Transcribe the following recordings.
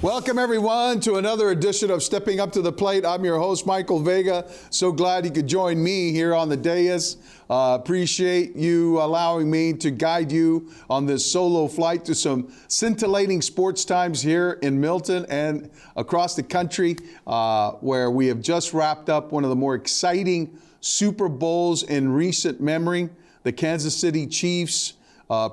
Welcome, everyone, to another edition of Stepping Up to the Plate. I'm your host, Michael Vega. So glad you could join me here on the dais. Appreciate you allowing me to guide you on this solo flight to some scintillating sports times here in Milton and across the country, where we have just wrapped up one of the more exciting Super Bowls in recent memory. The Kansas City Chiefs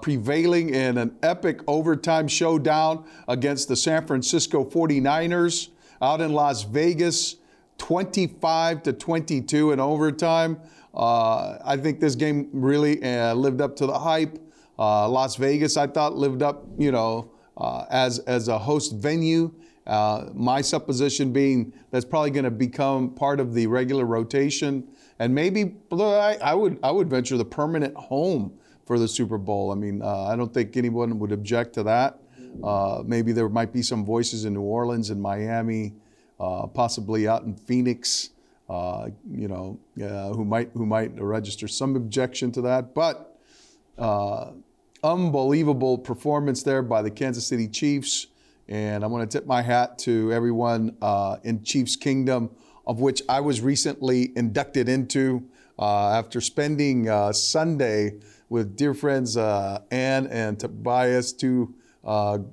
prevailing in an epic overtime showdown against the San Francisco 49ers out in Las Vegas, 25-22 in overtime. I think this game really lived up to the hype. Las Vegas, I thought, lived up, as a host venue. My supposition being that's probably going to become part of the regular rotation, and maybe I would venture the permanent home for the Super Bowl. I mean, I don't think anyone would object to that. Maybe there might be some voices in New Orleans and Miami, possibly out in Phoenix, who might register some objection to that. But unbelievable performance there by the Kansas City Chiefs. And I want to tip my hat to everyone in Chiefs Kingdom, of which I was recently inducted into after spending Sunday with dear friends Ann and Tobias, two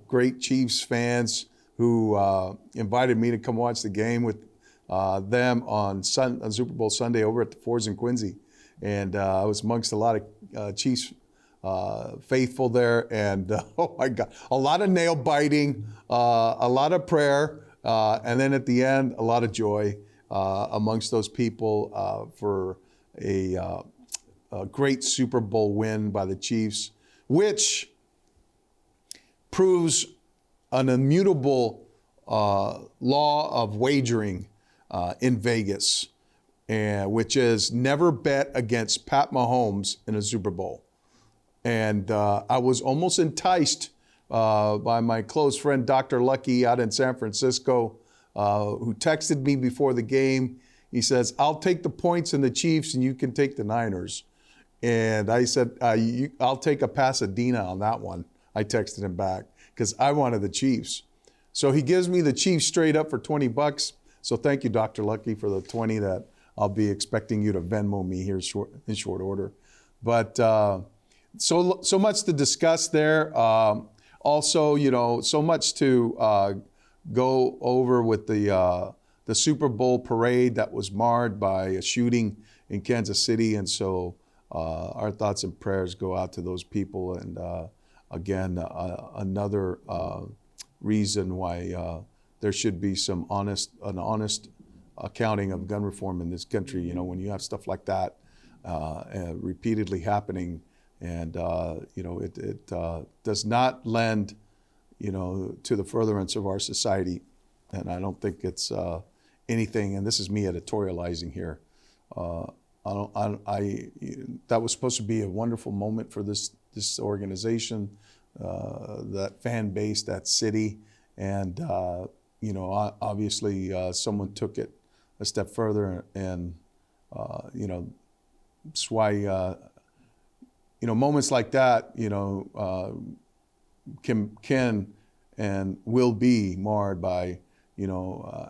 great Chiefs fans who invited me to come watch the game with them on Super Bowl Sunday over at the Fours in Quincy. And I was amongst a lot of Chiefs faithful there, and oh my God, a lot of nail biting, a lot of prayer, and then at the end, a lot of joy amongst those people for a great Super Bowl win by the Chiefs, which proves an immutable law of wagering in Vegas, which is never bet against Pat Mahomes in a Super Bowl. And I was almost enticed by my close friend, Dr. Lucky, out in San Francisco, who texted me before the game. He says, "I'll take the points in the Chiefs and you can take the Niners." And I said, I'll take a Pasadena on that one. I texted him back because I wanted the Chiefs. So he gives me the Chiefs straight up for $20. So thank you, Dr. Lucky, for the 20 that I'll be expecting you to Venmo me here in short order. But so much to discuss there. Also, so much to go over with the Super Bowl parade that was marred by a shooting in Kansas City. And so our thoughts and prayers go out to those people. And again, another reason why there should be an honest accounting of gun reform in this country. When you have stuff like that repeatedly happening, and it does not lend to the furtherance of our society. And I don't think it's anything, and this is me editorializing here, that was supposed to be a wonderful moment for this organization, that fan base, that city, and obviously someone took it a step further, and that's why moments like that can and will be marred by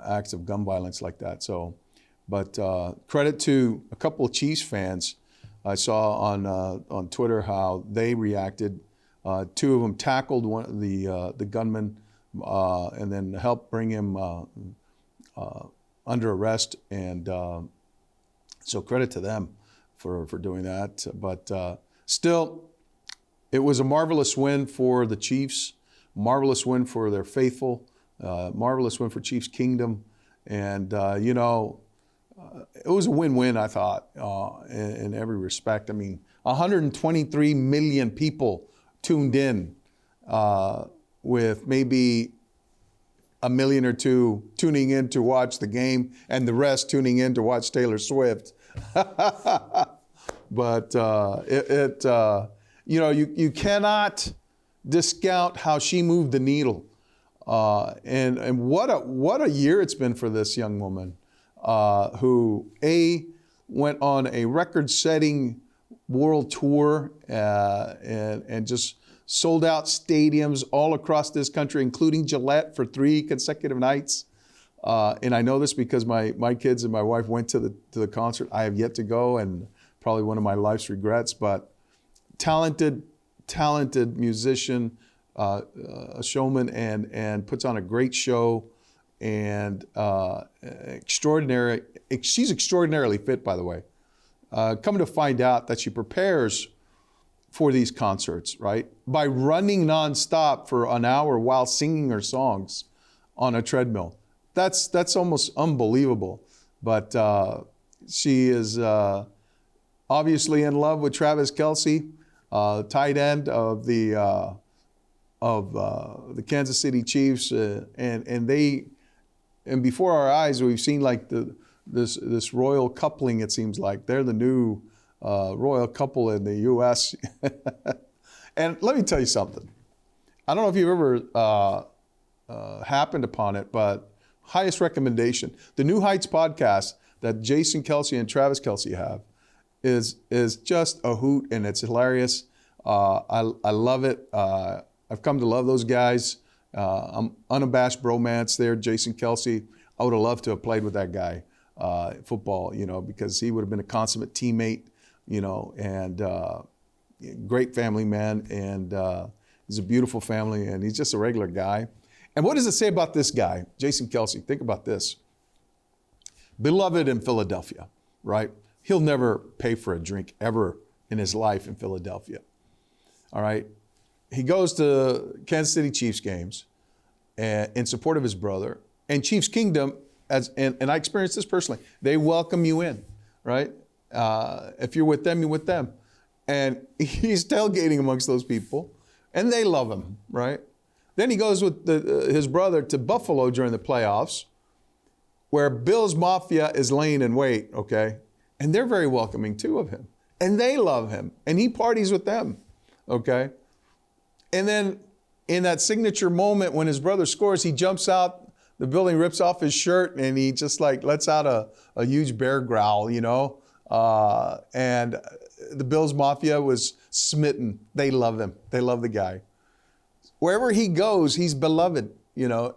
acts of gun violence like that. So. But credit to a couple of Chiefs fans. I saw on Twitter how they reacted. Two of them tackled one of the gunman and then helped bring him under arrest. And so credit to them for doing that. But still, it was a marvelous win for the Chiefs, marvelous win for their faithful, marvelous win for Chiefs Kingdom. And, it was a win-win, I thought, in every respect. I mean, 123 million people tuned in, with maybe a million or two tuning in to watch the game and the rest tuning in to watch Taylor Swift. But you cannot discount how she moved the needle. And what a year it's been for this young woman. Who went on a record-setting world tour and just sold out stadiums all across this country, including Gillette for 3 consecutive nights. And I know this because my kids and my wife went to the concert. I have yet to go, and probably one of my life's regrets, but talented musician, a showman, and puts on a great show, and extraordinary. She's extraordinarily fit, by the way. Come to find out that she prepares for these concerts, right? By running nonstop for an hour while singing her songs on a treadmill. That's almost unbelievable. But she is obviously in love with Travis Kelce, tight end of the Kansas City Chiefs, and before our eyes we've seen like this royal coupling. It seems like they're the new royal couple in the U.S. And let me tell you something. I don't know if you've ever happened upon it, but highest recommendation. The New Heights podcast that Jason Kelce and Travis Kelce have is just a hoot, and it's hilarious. I love it. I've come to love those guys. I'm unabashed bromance there. Jason Kelce, I would have loved to have played with that guy, football, because he would have been a consummate teammate, and great family man, and he's a beautiful family, and he's just a regular guy. And what does it say about this guy, Jason Kelce? Think about this. Beloved in Philadelphia, right? He'll never pay for a drink ever in his life in Philadelphia. All right. He goes to Kansas City Chiefs games in support of his brother. And Chiefs Kingdom, and I experienced this personally, they welcome you in, right? If you're with them, you're with them. And he's tailgating amongst those people, and they love him, right? Then he goes with his brother to Buffalo during the playoffs, where Bill's Mafia is laying in wait, okay? And they're very welcoming too of him. And they love him. And he parties with them, okay? And then in that signature moment when his brother scores, he jumps out, the building rips off his shirt, and he just like lets out a huge bear growl, and the Bills Mafia was smitten. They love him. They love the guy. Wherever he goes, he's beloved.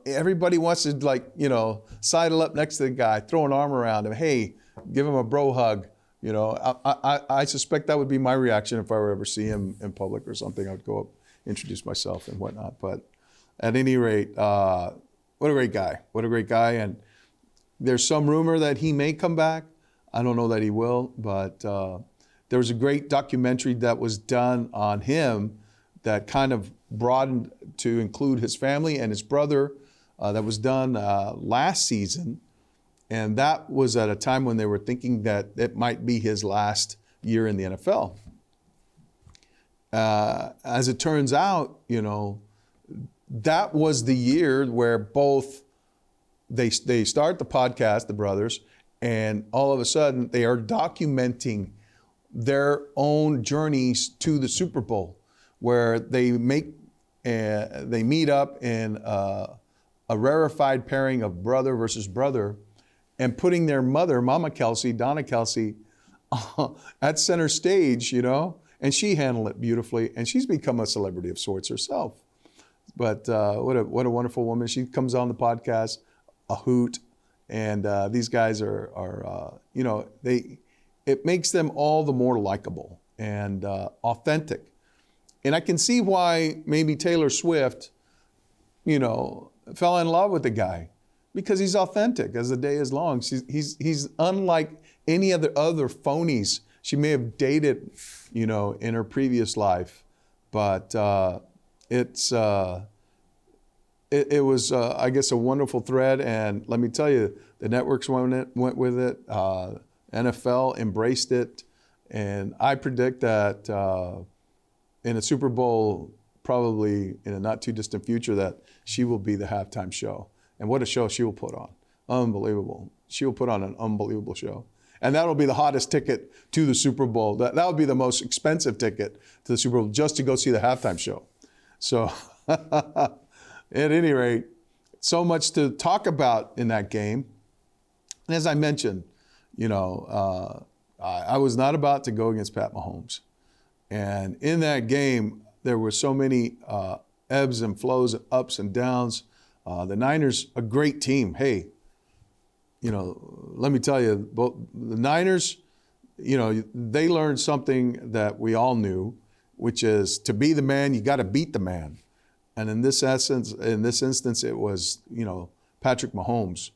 Everybody wants to sidle up next to the guy, throw an arm around him. Hey, give him a bro hug. I suspect that would be my reaction if I were ever see him in public or something. I would go up, introduce myself and whatnot. But at any rate, what a great guy. What a great guy. And there's some rumor that he may come back. I don't know that he will, but there was a great documentary that was done on him that kind of broadened to include his family and his brother that was done last season. And that was at a time when they were thinking that it might be his last year in the NFL. As it turns out, that was the year where both they start the podcast, the brothers, and all of a sudden they are documenting their own journeys to the Super Bowl, where they meet up in a rarefied pairing of brother versus brother, and putting their mother, Mama Kelce, Donna Kelce, at center stage, and she handled it beautifully, and she's become a celebrity of sorts herself. But what a wonderful woman. She comes on the podcast, a hoot, and these guys are it makes them all the more likable and authentic. And I can see why maybe Taylor Swift, fell in love with the guy, because he's authentic as the day is long. He's unlike any other phonies she may have dated, in her previous life. But it was, I guess, a wonderful thread. And let me tell you, the networks went with it. NFL embraced it. And I predict that in a Super Bowl, probably in a not too distant future, that she will be the halftime show. And what a show she will put on. Unbelievable. She will put on an unbelievable show. And that'll be the hottest ticket to the Super Bowl. That would be the most expensive ticket to the Super Bowl, just to go see the halftime show. So at any rate, so much to talk about in that game. And as I mentioned, I was not about to go against Pat Mahomes. And in that game, there were so many ebbs and flows, ups and downs. The Niners, a great team. Hey, let me tell you, both the Niners, they learned something that we all knew, which is to be the man, you got to beat the man. And in this instance, it was, Patrick Mahomes,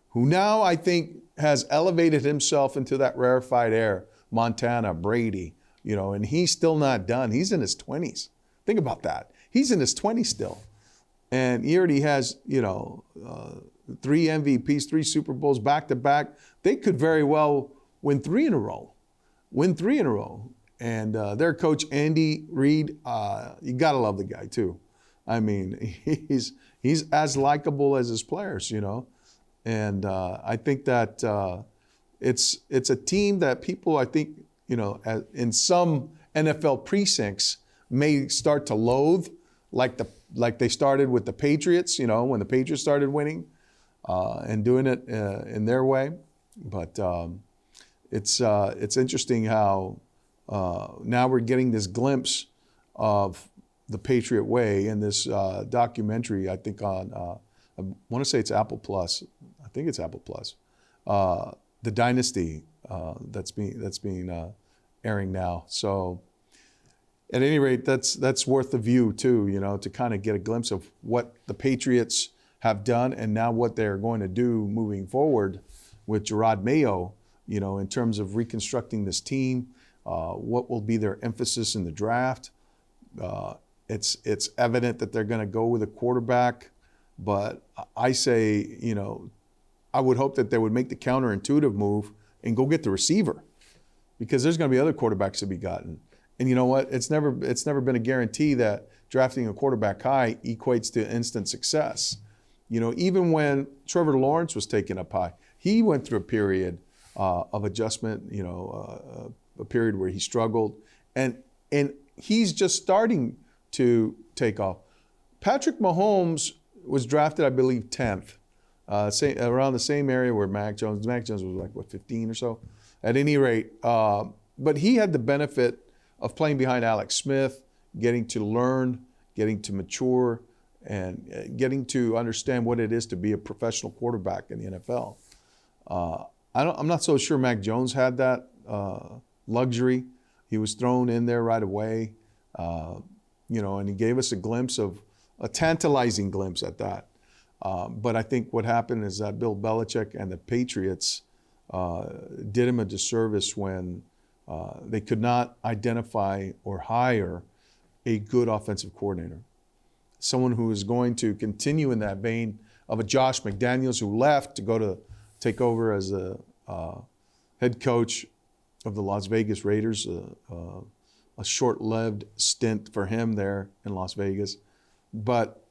who now I think has elevated himself into that rarefied air, Montana, Brady, and he's still not done. He's in his 20s. Think about that. He's in his 20s still. And he already has, 3 MVPs, 3 Super Bowls back to back. They could very well win 3 in a row. And their coach, Andy Reid, you got to love the guy too. I mean, he's as likable as his players, And I think that it's a team that people, I think, in some NFL precincts may start to loathe, like they started with the Patriots, when the Patriots started winning and doing it in their way. But it's interesting how now we're getting this glimpse of the Patriot way in this documentary, I think on, I want to say it's Apple Plus. I think it's Apple Plus. The Dynasty that's being airing now. So at any rate, that's worth the view too, to kind of get a glimpse of what the Patriots have done and now what they're going to do moving forward with Gerard Mayo, in terms of reconstructing this team, what will be their emphasis in the draft. It's evident that they're going to go with a quarterback, but I say, I would hope that they would make the counterintuitive move and go get the receiver, because there's going to be other quarterbacks to be gotten. And you know what? It's never been a guarantee that drafting a quarterback high equates to instant success. Even when Trevor Lawrence was taken up high, he went through a period of adjustment, a period where he struggled, and he's just starting to take off. Patrick Mahomes was drafted, I believe, 10th, around the same area where Mac Jones. Mac Jones was like, 15 or so? At any rate, but he had the benefit of playing behind Alex Smith, getting to learn, getting to mature, and getting to understand what it is to be a professional quarterback in the NFL. I'm not so sure Mac Jones had that luxury. He was thrown in there right away, and he gave us a tantalizing glimpse at that. But I think what happened is that Bill Belichick and the Patriots did him a disservice when they could not identify or hire a good offensive coordinator, someone who is going to continue in that vein of a Josh McDaniels, who left to go to take over as a head coach of the Las Vegas Raiders, a short-lived stint for him there in Las Vegas. But,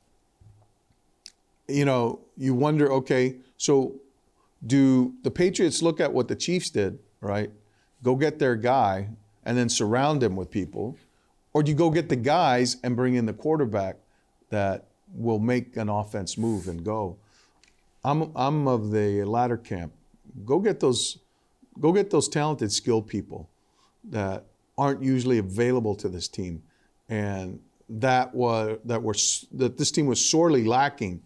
you wonder, okay, so do the Patriots look at what the Chiefs did, right? Go get their guy and then surround him with people? Or do you go get the guys and bring in the quarterback that will make an offense move and go? I'm of the latter camp. Go get those talented, skilled people that aren't usually available to this team, and that this team was sorely lacking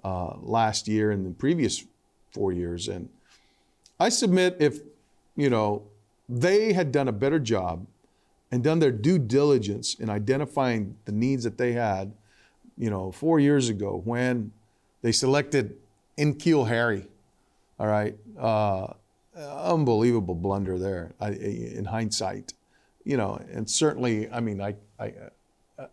last year and the previous 4 years. And I submit, if they had done a better job and done their due diligence in identifying the needs that they had, 4 years ago when they selected N'Keal Harry, all right, unbelievable blunder there in hindsight, and certainly, I mean, I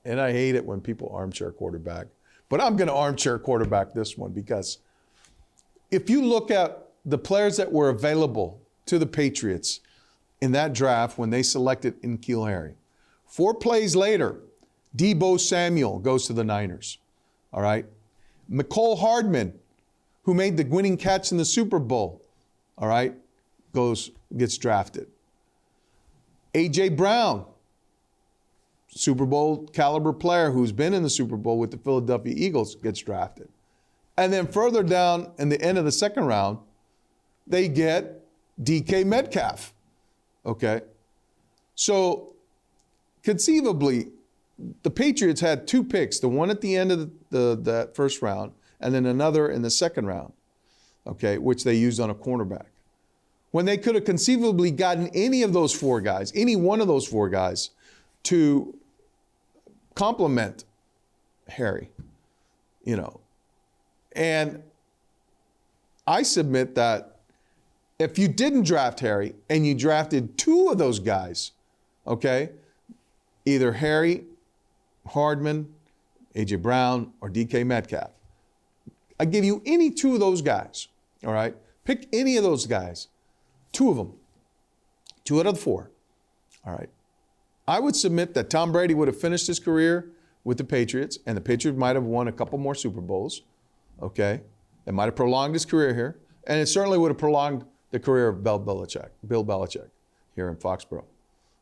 hate it when people armchair quarterback, but I'm going to armchair quarterback this one, because if you look at the players that were available to the Patriots in that draft when they selected N'Keal Harry, 4 plays later, Deebo Samuel goes to the Niners, all right? Mecole Hardman, who made the winning catch in the Super Bowl, all right, gets drafted. A.J. Brown, Super Bowl caliber player who's been in the Super Bowl with the Philadelphia Eagles, gets drafted. And then further down in the end of the second round, they get DK Metcalf, okay? So conceivably, the Patriots had 2 picks, the one at the end of the first round and then another in the second round, okay, which they used on a cornerback. When they could have conceivably gotten any of those 4 guys, any one of those 4 guys to complement Harry, you know. And I submit that if you didn't draft Harry and you drafted 2 of those guys, okay, either Harry, Hardman, A.J. Brown, or D.K. Metcalf, I give you any 2 of those guys, all right? Pick any of those guys, 2 of them, 2 out of the 4, all right? I would submit that Tom Brady would have finished his career with the Patriots, and the Patriots might have won a couple more Super Bowls, okay? It might have prolonged his career here, and it certainly would have prolonged the career of Bill Belichick here in Foxborough.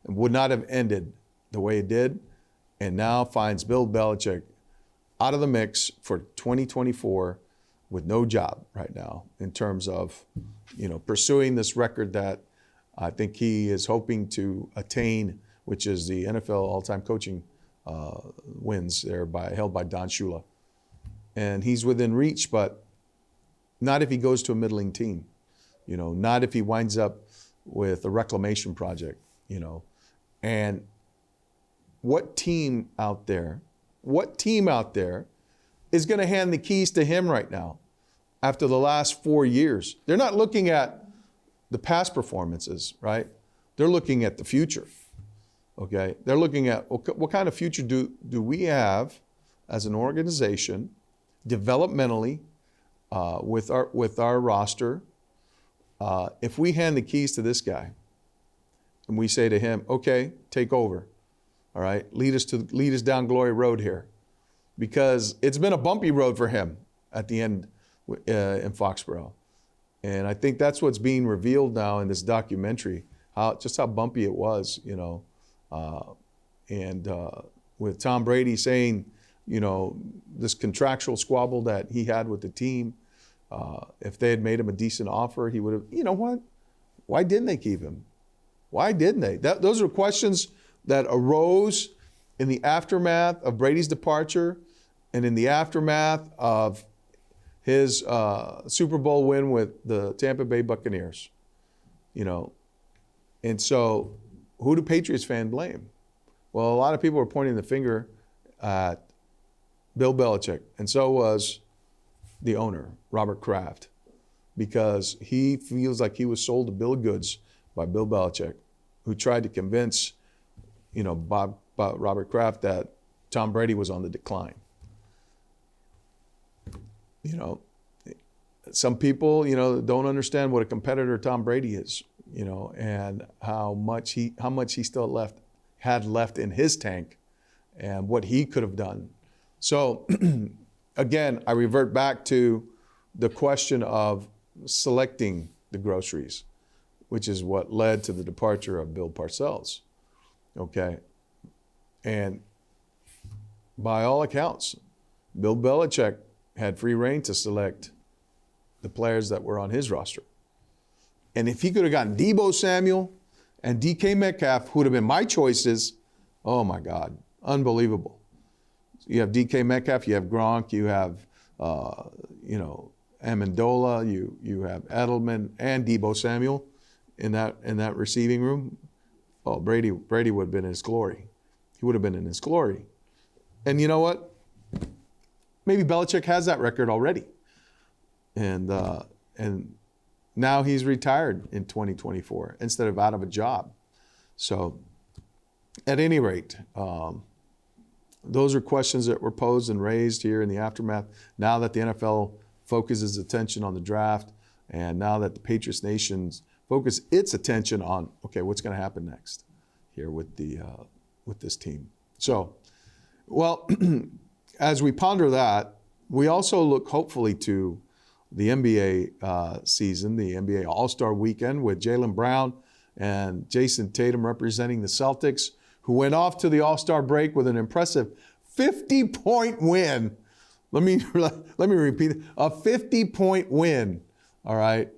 It would not have ended the way it did, and now finds Bill Belichick out of the mix for 2024 with no job right now in terms of, you know, pursuing this record that I think he is hoping to attain, which is the NFL all-time coaching wins there held by Don Shula. And he's within reach, but not if he goes to a middling team, you know, not if he winds up with a reclamation project, you know. And what team out there is going to hand the keys to him right now after the last 4 years? They're not looking at the past performances, right? They're looking at the future, okay? They're looking at what kind of future do we have as an organization developmentally with our roster if we hand the keys to this guy and we say to him, okay, take over, all right, lead us down glory road here, because it's been a bumpy road for him at the end in Foxborough. And I think that's what's being revealed now in this documentary, just how bumpy it was, you know. And with Tom Brady saying, you know, this contractual squabble that he had with the team, if they had made him a decent offer, he would have, you know what? Why didn't they keep him? Why didn't they? Those are questions that arose in the aftermath of Brady's departure and in the aftermath of his Super Bowl win with the Tampa Bay Buccaneers, you know. And so who do Patriots fans blame? Well, a lot of people are pointing the finger at Bill Belichick, and so was the owner, Robert Kraft, because he feels like he was sold a bill of goods by Bill Belichick, who tried to convince, you know, Robert Kraft that Tom Brady was on the decline. You know, some people, you know, don't understand what a competitor Tom Brady is, you know, and how much he still had left in his tank and what he could have done. So again, I revert back to the question of selecting the groceries, which is what led to the departure of Bill Parcells. Okay. And by all accounts, Bill Belichick had free reign to select the players that were on his roster. And if he could have gotten Deebo Samuel and DK Metcalf, who would have been my choices, oh my God, unbelievable. You have DK Metcalf, you have Gronk, you have, you know, Amendola, you have Edelman and Deebo Samuel in that receiving room. Oh, Brady would have been in his glory. He would have been in his glory. And you know what? Maybe Belichick has that record already. And now he's retired in 2024 instead of out of a job. So at any rate, those are questions that were posed and raised here in the aftermath. Now that the NFL focuses attention on the draft, and now that the Patriots Nation focus its attention on, okay, what's going to happen next here with this team. So, well, as we ponder that, we also look hopefully to the NBA season, the NBA All-Star Weekend with Jaylen Brown and Jason Tatum representing the Celtics, who went off to the All-Star break with an impressive 50-point win. Let me repeat it. A 50-point win, all right,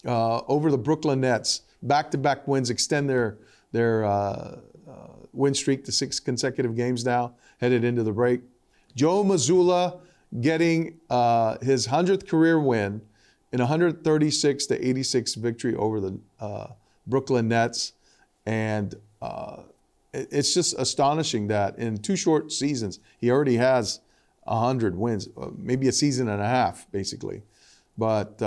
over the Brooklyn Nets. Back-to-back wins extend their win streak to 6 consecutive games now, headed into the break. Joe Mazzulla getting his 100th career win in 136-86 victory over the Brooklyn Nets. And it's just astonishing that in 2 short seasons, he already has 100 wins, maybe a season and a half, basically. But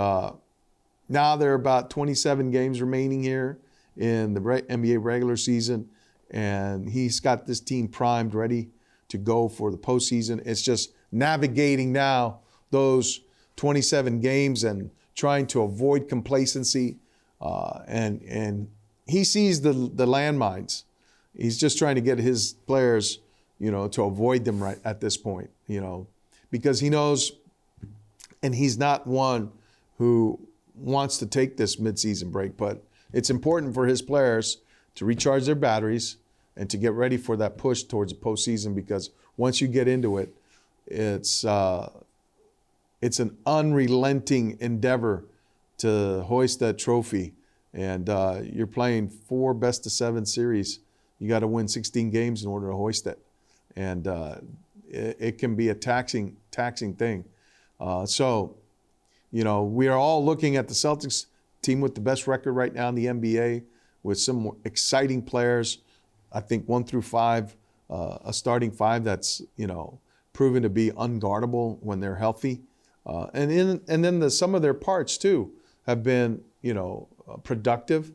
now there are about 27 games remaining here in the NBA regular season, and he's got this team primed, ready to go for the postseason. It's just navigating now those 27 games and trying to avoid complacency. And he sees the landmines. He's just trying to get his players, to avoid them right at this point, because he knows, and he's not one who wants to take this midseason break, but it's important for his players to recharge their batteries and to get ready for that push towards the postseason, because once you get into it, it's an unrelenting endeavor to hoist that trophy. And you're playing 4 best-of-7 series. You got to win 16 games in order to hoist it. And it can be a taxing thing. So, we are all looking at the Celtics team with the best record right now in the NBA, with some exciting players. I think 1 through 5, a starting 5 that's proven to be unguardable when they're healthy, and then the sum of their parts too have been productive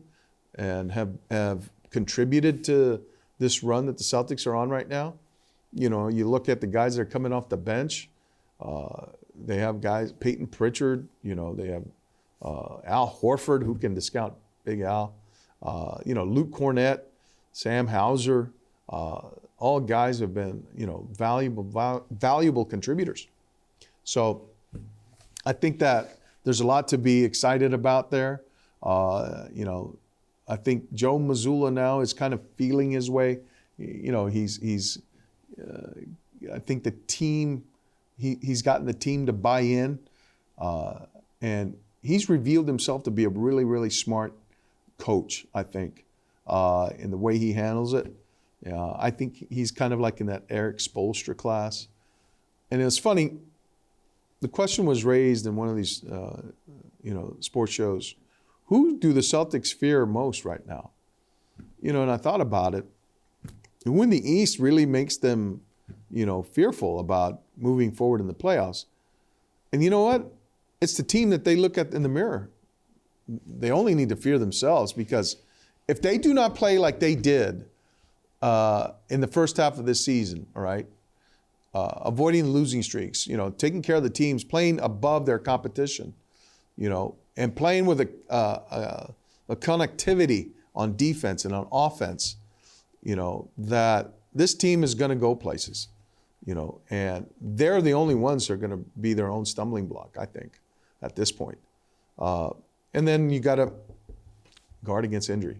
and have contributed to this run that the Celtics are on right now. You look at the guys that are coming off the bench. They have guys, Peyton Pritchard. They have Al Horford, who can discount Big Al. Luke Cornett, Sam Hauser, all guys have been, valuable contributors. So I think that there's a lot to be excited about there. I think Joe Mazzulla now is kind of feeling his way. He's I think the team, he's gotten the team to buy in, and he's revealed himself to be a really, really smart coach, I think, in the way he handles it. I think he's kind of like in that Eric Spoelstra class. And it's funny, the question was raised in one of these, sports shows, who do the Celtics fear most right now? And I thought about it. And when the East really makes them, fearful about moving forward in the playoffs. And you know what? It's the team that they look at in the mirror. They only need to fear themselves, because if they do not play like they did in the first half of this season, all right, avoiding losing streaks, taking care of the teams, playing above their competition, and playing with a connectivity on defense and on offense, that this team is going to go places, and they're the only ones who are going to be their own stumbling block, I think, at this point. And then you got to guard against injury.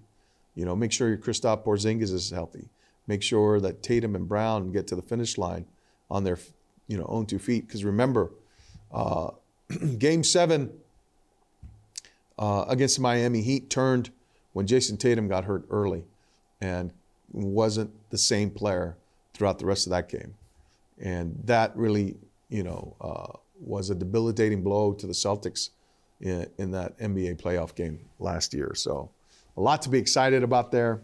Make sure your Kristaps Porzingis is healthy. Make sure that Tatum and Brown get to the finish line on their, own 2 feet. Because remember, Game 7 against the Miami Heat turned when Jason Tatum got hurt early and wasn't the same player throughout the rest of that game. And that really, was a debilitating blow to the Celtics in that NBA playoff game last year. So a lot to be excited about there.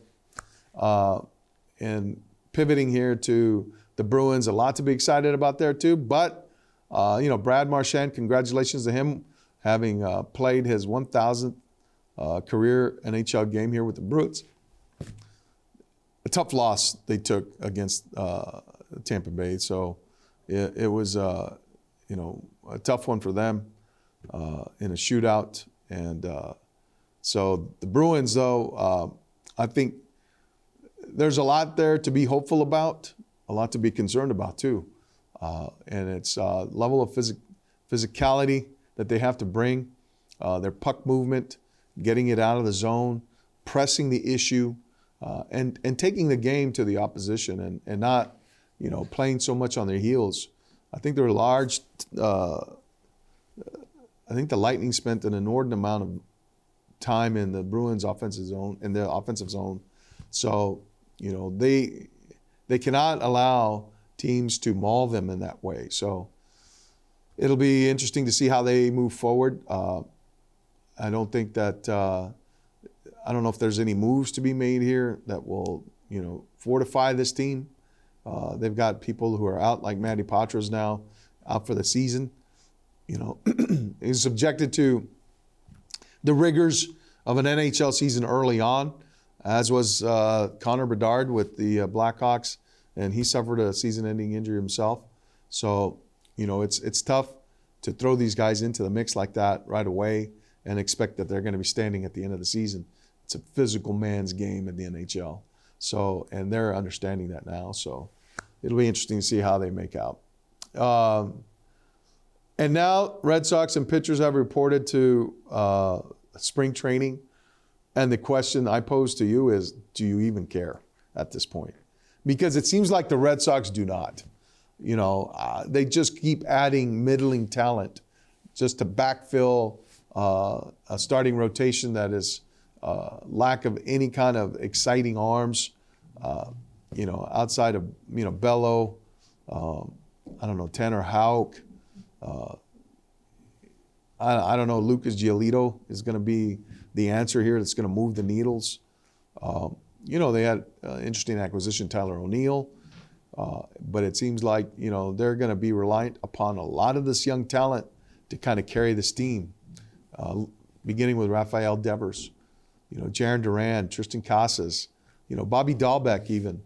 And pivoting here to the Bruins, a lot to be excited about there too. But, Brad Marchand, congratulations to him having played his 1,000th career NHL game here with the Bruins. A tough loss they took against Tampa Bay. So it was, a tough one for them in a shootout. And so the Bruins, though, I think there's a lot there to be hopeful about, a lot to be concerned about too. And it's level of physicality that they have to bring, their puck movement, getting it out of the zone, pressing the issue, and taking the game to the opposition and not, playing so much on their heels. I think they're large. I think the Lightning spent an inordinate amount of time in the Bruins offensive zone, in the offensive zone. So, You know, they cannot allow teams to maul them in that way. So it'll be interesting to see how they move forward. I don't think that I don't know if there's any moves to be made here that will, you know, fortify this team. They've got people who are out, like Manny Patra's now out for the season. You know, he's subjected to the rigors of an NHL season early on, as was Connor Bedard with the Blackhawks, and he suffered a season-ending injury himself. So, you know, it's tough to throw these guys into the mix like that right away and expect that they're going to be standing at the end of the season. It's a physical man's game in the NHL. So, and they're understanding that now. So it'll be interesting to see how they make out. And now Red Sox and pitchers have reported to spring training. And the question I pose to you is, do you even care at this point? Because it seems like the Red Sox do not. You know, they just keep adding middling talent just to backfill a starting rotation that is lack of any kind of exciting arms. You know, outside of, you know, Bello, I don't know, Tanner Houck. I don't know, Lucas Giolito is going to be the answer here that's going to move the needles. You know, they had interesting acquisition, Tyler O'Neill. But it seems like, you know, they're going to be reliant upon a lot of this young talent to kind of carry this team, beginning with Rafael Devers, you know, Jaron Duran, Tristan Casas, you know, Bobby Dahlbeck even.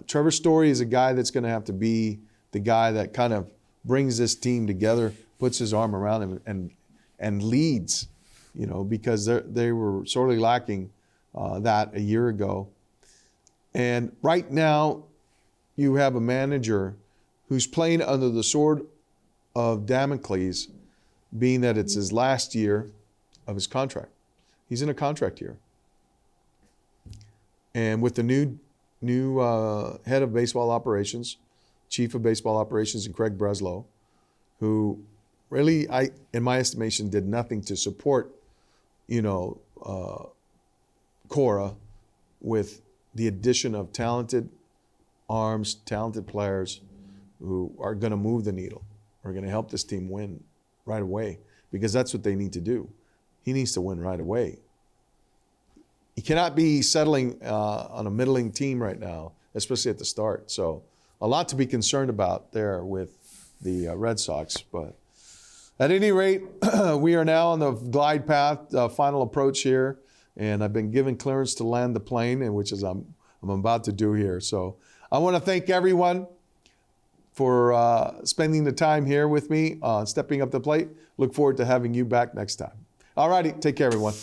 Trevor Story is a guy that's going to have to be the guy that kind of brings this team together, puts his arm around him and leads, you know, because they were sorely lacking that a year ago. And right now, you have a manager who's playing under the sword of Damocles, being that it's his last year of his contract. He's in a contract year. And with the new head of baseball operations, chief of baseball operations, and Craig Breslow, who really, in my estimation, did nothing to support, you know, Cora with the addition of talented arms, talented players who are going to move the needle, are going to help this team win right away, because that's what they need to do. He needs to win right away. He cannot be settling on a middling team right now, especially at the start. So a lot to be concerned about there with the Red Sox. But at any rate, we are now on the glide path, final approach here, and I've been given clearance to land the plane, and which is I'm about to do here. So I want to thank everyone for spending the time here with me, stepping up the plate. Look forward to having you back next time. All righty, take care, everyone.